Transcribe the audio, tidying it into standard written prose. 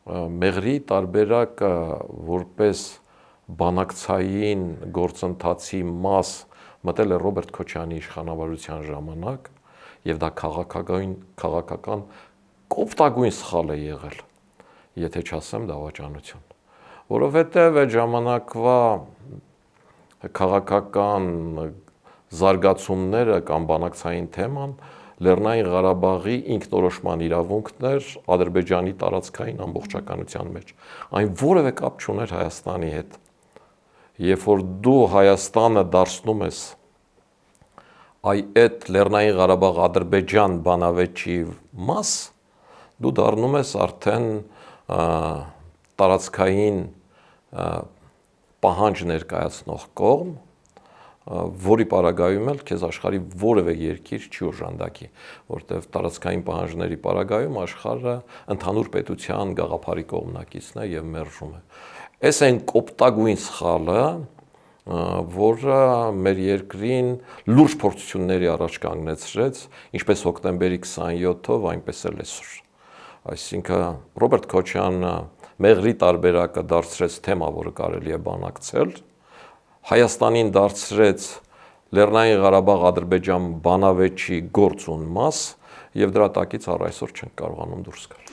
Մեղրի տարբերակը որպես բանակցային գործընթացի մաս մտել է Ռոբերտ Քոչարյանի իշխանավարության ժամանակ եւ դա քաղաքական կոպտագույն սխալ է եղել, եթե չասեմ դավաճանություն, որովհետեւ այդ ժամանակվա քաղաքական զարգացումները կամ բանակցային թեման Լեռնային Ղարաբաղի ինքնորոշման իրավունքն էր Ադրբեջանի տարածքային ամբողջականության մեջ, այն որևէ կապ չուներ Հայաստանի հետ, երբ որ դու Հայաստանը դարձնում ես այդ Լեռնային Ղարաբաղ Ադրբեջան բանավեճի մաս, դու դառնում ես արդեն տարածքային պահանջ ներկայացնող կողմ, որի պարագայում էլ քեզ աշխարհի որևէ երկիր չի օժանդակի, որտեղ տարածքային պահանջների պարագայում աշխարհը ընդհանուր պետության գաղափարի կողմնակիցն է եւ մերժում է։ Այս այն կոպտագույն սխալը, որը մեր երկրին լուրջ փորձությունների առաջ կանգնեցրեց, ինչպես հոկտեմբերի 27-ով, այնպես էլ այսօր։ Այսինքն Ռոբերտ Քոչարյանը մեղրի տարբերակը դարձրեց թեմա, որը կարելի է բանակցել, Հայաստանին դարձրեց Լեռնային Ղարաբաղ Ադրբեջան բանավեճի գործուն մաս եւ դրա տակից առ այսօր չենք կարողանում դուրս գալ։